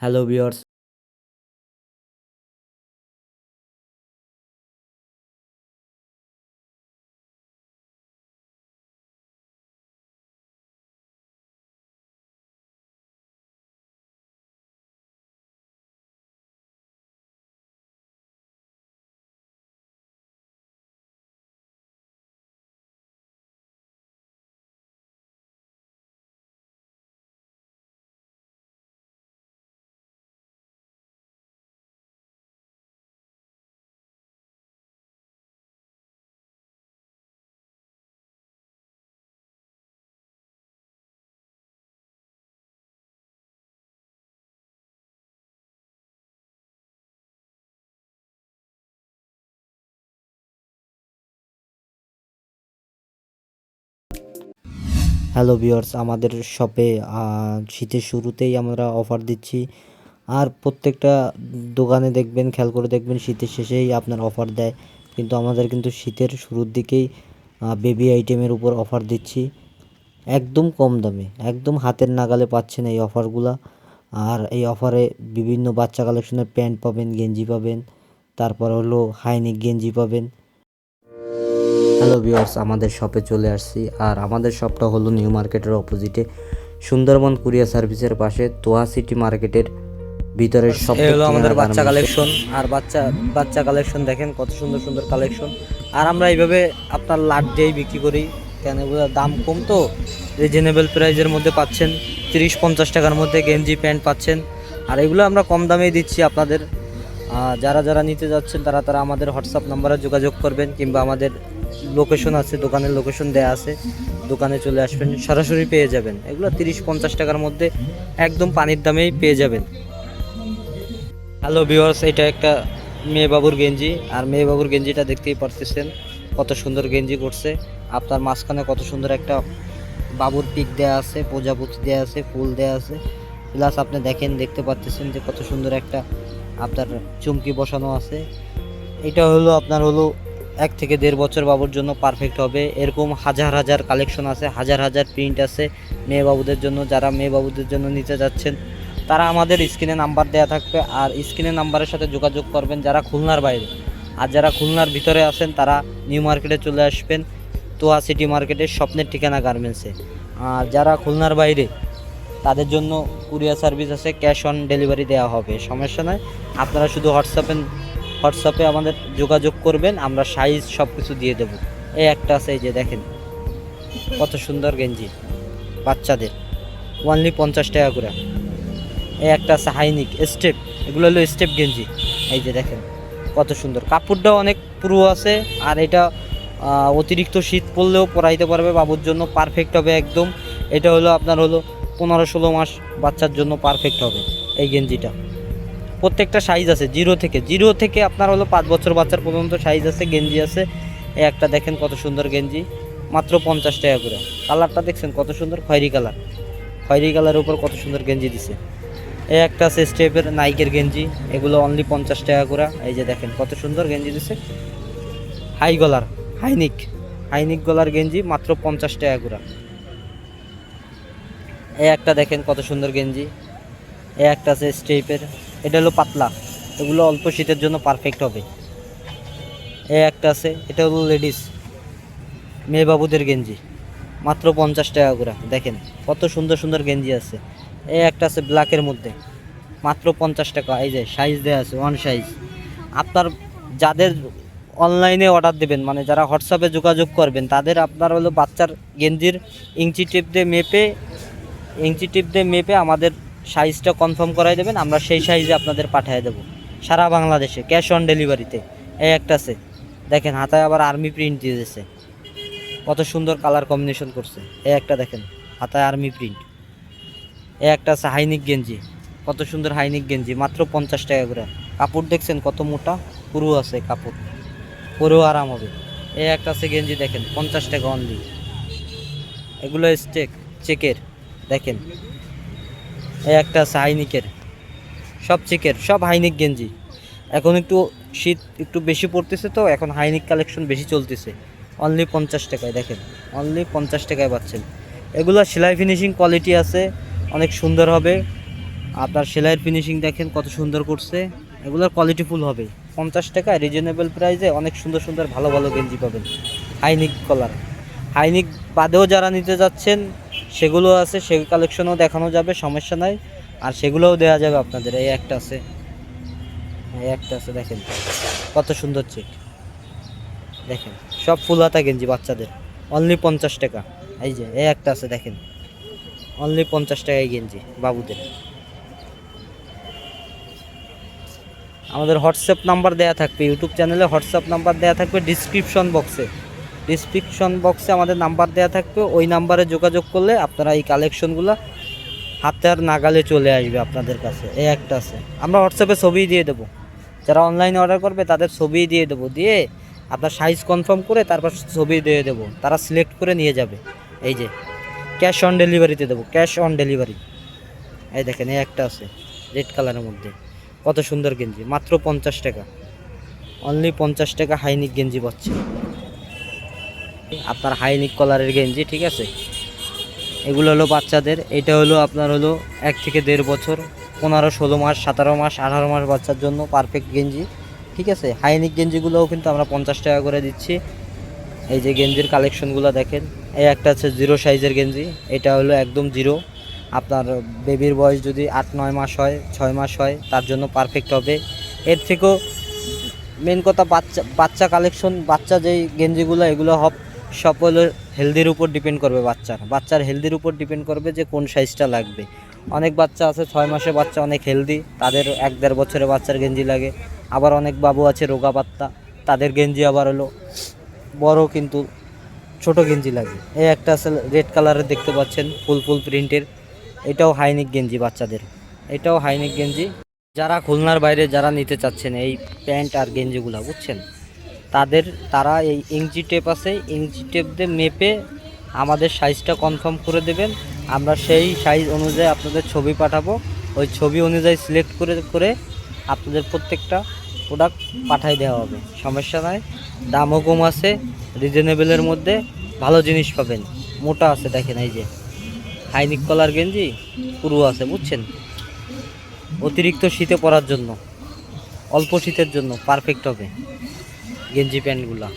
Hello viewers. Hello viewers, আমাদের শপে শীতের শুরুতেই আমরা অফার দিচ্ছি। আর প্রত্যেকটা দোকানে দেখবেন, খেয়াল করে দেখবেন শীতের শেষেই আপনার অফার দেয়, কিন্তু আমাদের কিন্তু শীতের শুরুর দিকেই বেবি আইটেমের উপর অফার দিচ্ছি একদম কম দামে, একদম হাতের নাগালে পাচ্ছেন এই অফারগুলা। আর এই অফারে বিভিন্ন বাচ্চা কালেকশনের প্যান্ট পাবেন, গেঞ্জি পাবেন, তারপর হলো হাইনেক গেঞ্জি পাবেন। হ্যালো ভিউয়ার্স, আমাদের শপে চলে আসছি। আর আমাদের শপটা হলো নিউ মার্কেটের অপোজিটে, সুন্দরবন কুরিয়ার সার্ভিসের পাশে, তোয়া সিটি মার্কেটের ভিতরের সব হলো আমাদের বাচ্চা কালেকশন। আর বাচ্চা কালেকশন দেখেন কত সুন্দর সুন্দর কালেকশন। আর আমরা এইভাবে আপনার লাট দিয়েই বিক্রি করি, কেন এগুলো দাম কম তো, রিজনেবল প্রাইজের মধ্যে পাচ্ছেন। 30-50 টাকার মধ্যে গেঞ্জি প্যান্ট পাচ্ছেন। আর এগুলো আমরা কম দামেই দিচ্ছি আপনাদের। যারা যারা নিতে যাচ্ছেন তারা আমাদের হোয়াটসঅ্যাপ নাম্বারে যোগাযোগ করবেন, কিংবা আমাদের লোকেশন আছে, দোকানের লোকেশন দেয়া আছে, দোকানে চলে আসবেন, সরাসরি পেয়ে যাবেন। এগুলো 30-50 টাকার মধ্যে একদম পানির দামেই পেয়ে যাবেন। হ্যালো ভিউয়ার্স, এটা একটা মেয়ে বাবুর গেঞ্জি। আর মেয়ে বাবুর গেঞ্জিটা দেখতেই পারতেছেন কত সুন্দর গেঞ্জি করছে। আপনার মাঝখানে কত সুন্দর একটা বাবুর পিক দেয়া আছে, প্রজাপতি দেয়া আছে, ফুল দেয়া আছে, প্লাস আপনি দেখতে পাচ্ছেন যে কত সুন্দর একটা আপনার চুমকি বসানো আছে। এটা হলো আপনার 1 থেকে 1.5 বছর বাবুর জন্য পারফেক্ট হবে। এরকম হাজার হাজার কালেকশন আছে, হাজার হাজার প্রিন্ট আছে মেয়ে বাবুদের জন্য। যারা মেয়ে বাবুদের জন্য নিতে যাচ্ছেন তারা আমাদের স্ক্রিনে নাম্বার দেওয়া থাকবে, আর স্ক্রিনের নাম্বারের সাথে যোগাযোগ করবেন যারা খুলনার বাইরে। আর যারা খুলনার ভিতরে আছেন তারা নিউ মার্কেটে চলে আসবেন, তোয়া সিটি মার্কেটের স্বপ্নের ঠিকানা গার্মেন্টসে। আর যারা খুলনার বাইরে তাদের জন্য কুরিয়ার সার্ভিস আছে, ক্যাশ অন ডেলিভারি দেওয়া হবে, সমস্যা নয়। আপনারা শুধু হোয়াটসঅ্যাপে আমাদের যোগাযোগ করবেন, আমরা সাইজ সব কিছু দিয়ে দেবো। এই একটা আছে, এই যে দেখেন কত সুন্দর গেঞ্জি বাচ্চাদের, অনলি 50 টাকা করে। এই একটা আছে হাইনিক স্টেপ, এগুলো হলো স্টেপ গেঞ্জি। এই যে দেখেন কত সুন্দর, কাপড়টাও অনেক পুরো আছে। আর এটা অতিরিক্ত শীত পড়লেও পরাইতে পারবে, বাবুর জন্য পারফেক্ট হবে একদম। এটা হলো আপনার 15-16 মাস বাচ্চার জন্য পারফেক্ট হবে এই গেঞ্জিটা। প্রত্যেকটা সাইজ আছে, জিরো থেকে আপনার 5 বছর বাচ্চার পর্যন্ত সাইজ আছে, গেঞ্জি আছে। এই একটা দেখেন কত সুন্দর গেঞ্জি, মাত্র 50 টাকা করে। কালারটা দেখছেন কত সুন্দর, খয়েরি কালারের উপর কত সুন্দর গেঞ্জি দিছে। এই একটা আছে স্টেপের নাইকের গেঞ্জি, এগুলো অনলি 50 টাকা করে। এই যে দেখেন কত সুন্দর গেঞ্জি দিছে, হাইনিক গলার গেঞ্জি, মাত্র 50 টাকা করে। এই একটা দেখেন কত সুন্দর গেঞ্জি। এই একটা আছে স্টেপের, এটা হলো পাতলা, এগুলো অল্প শীতের জন্য পারফেক্ট হবে। এই একটা আছে, এটা হলো লেডিস মেয়ে বাবুদের গেঞ্জি, মাত্র 50 টাকা করে। দেখেন কত সুন্দর সুন্দর গেঞ্জি আছে। এই একটা আছে ব্ল্যাকের মধ্যে, মাত্র 50 টাকা। এই যে সাইজ দেওয়া আছে, ওয়ান সাইজ। আপনার যাদের অনলাইনে অর্ডার দেবেন, মানে যারা হোয়াটসঅ্যাপে যোগাযোগ করবেন, তাদের আপনার বাচ্চার গেঞ্জির ইঞ্চি টেপ দিয়ে মেপে আমাদের সাইজটা কনফার্ম করাই দেবেন, আমরা সেই সাইজে আপনাদের পাঠিয়ে দেবো সারা বাংলাদেশে, ক্যাশ অন ডেলিভারিতে। এই একটা আছে দেখেন, হাতায় আবার আর্মি প্রিন্ট দিয়ে দিয়েছে, কত সুন্দর কালার কম্বিনেশন করছে। এই একটা দেখেন, হাতায় আর্মি প্রিন্ট। এই একটা আছে হাইনিক গেঞ্জি, কত সুন্দর হাইনিক গেঞ্জি, মাত্র 50 টাকা করে। কাপড় দেখছেন কত মোটা, পুরো আছে কাপড়, পরেও আরাম হবে। এই একটা আছে গেঞ্জি দেখেন 50 টাকা অনলি, এগুলো চেকের দেখেন। এই একটা আছে হাইনিকের, সব চেকের, সব হাইনিক গেঞ্জি। এখন একটু শীত একটু বেশি পড়তেছে তো, এখন হাইনিক কালেকশন বেশি চলতেছে। অনলি 50 টাকায় দেখেন, অনলি 50 টাকায় পাচ্ছেন। এগুলো সেলাই ফিনিশিং কোয়ালিটি আছে, অনেক সুন্দর হবে। আপনার সেলাইয়ের ফিনিশিং দেখেন কত সুন্দর করছে, এগুলোর কোয়ালিটি ফুল হবে। 50 টাকা রিজনেবল প্রাইসে অনেক সুন্দর সুন্দর ভালো ভালো গেঞ্জি পাবেন হাইনিক কলার। হাইনিক বাদেও যারা নিতে যাচ্ছেন সেগুলো আছে, সেই কালেকশনও দেখানো যাবে, সমস্যা নাই। আর সেগুলোও দেওয়া যাবে আপনাদের। এই একটা আছে, এই একটা আছে দেখেন কত সুন্দর চেক, দেখেন সব ফুল হাতা গেঞ্জি বাচ্চাদের, অনলি 50 টাকা। এই যে এই একটা আছে দেখেন, অনলি 50 টাকায় গেঞ্জি বাবুদের। আমাদের হোয়াটসঅ্যাপ নাম্বার দেওয়া থাকবে, ইউটিউব চ্যানেলে হোয়াটসঅ্যাপ নাম্বার দেওয়া থাকবে ডিসক্রিপশন বক্সে আমাদের নাম্বার দেওয়া থাকবে। ওই নাম্বারে যোগাযোগ করলে আপনারা এই কালেকশনগুলো হাতের নাগালে চলে আসবে আপনাদের কাছে। এই একটা আছে, আমরা হোয়াটসঅ্যাপে ছবি দিয়ে দেবো, যারা অনলাইনে অর্ডার করবে তাদের ছবি দিয়ে দেবো, দিয়ে আপনার সাইজ কনফার্ম করে তারপর ছবি দিয়ে দেবো, তারা সিলেক্ট করে নিয়ে যাবে। এই যে ক্যাশ অন ডেলিভারিতে দেবো, ক্যাশ অন ডেলিভারি। এই দেখেন এই একটা আছে রেড কালারের মধ্যে, কত সুন্দর গেঞ্জি, মাত্র 50 টাকা, অনলি 50 টাকা হাইনিক গেঞ্জি পাচ্ছে আপনার, হাইনিক কলারের গেঞ্জি। ঠিক আছে, এগুলো হলো বাচ্চাদের। এটা হলো আপনার হলো 1 থেকে 1.5 বছর, 15, 16 মাস, 17 মাস, 18 মাস বাচ্চার জন্য পারফেক্ট গেঞ্জি। ঠিক আছে, হাইনিক গেঞ্জিগুলোও কিন্তু আমরা 50 টাকা করে দিচ্ছি। এই যে গেঞ্জির কালেকশনগুলো দেখেন, এই একটা আছে 0 সাইজের গেঞ্জি, এটা হলো একদম 0। আপনার বেবির বয়স যদি 8-9 মাস হয়, 6 মাস হয়, তার জন্য পারফেক্ট হবে। এর থেকেও মেন কথা বাচ্চা কালেকশন, বাচ্চা যেই গেঞ্জিগুলো এগুলো সব হলো হেলদির উপর ডিপেন্ড করবে, বাচ্চার হেলদির উপর ডিপেন্ড করবে যে কোন সাইজটা লাগবে। অনেক বাচ্চা আছে 6 মাসের বাচ্চা অনেক হেলদি, তাদের 1-1.5 বছরের বাচ্চার গেঞ্জি লাগে। আবার অনেক বাবু আছে রোগা পাত্তা, তাদের গেঞ্জি আবার হলো বড় কিন্তু ছোট গেঞ্জি লাগে। এই একটা আছে রেড কালারের দেখতে পাচ্ছেন, ফুল প্রিন্টের, এটাও হাইনিক গেঞ্জি বাচ্চাদের, এটাও হাইনিক গেঞ্জি। যারা খুলনার বাইরে যারা নিতে চাচ্ছেন এই প্যান্ট আর গেঞ্জিগুলো বুঝছেন, তারা এই ইঞ্চি টেপ আছে, ইঞ্চি টেপ দিয়ে মেপে আমাদের সাইজটা কনফার্ম করে দেবেন। আমরা সেই সাইজ অনুযায়ী আপনাদের ছবি পাঠাবো, ওই ছবি অনুযায়ী সিলেক্ট করে আপনাদের প্রত্যেকটা প্রোডাক্ট পাঠাই দেওয়া হবে, সমস্যা নাই। দামও কম আছে, রিজনেবলের মধ্যে ভালো জিনিস পাবেন। মোটা আছে দেখেন, এই যে হাইনিক কলার গেঞ্জি পুরো আছে বুঝছেন, অতিরিক্ত শীতে পরার জন্য, অল্প শীতের জন্য পারফেক্ট হবে গেঞ্জি প্যান্টগুলা।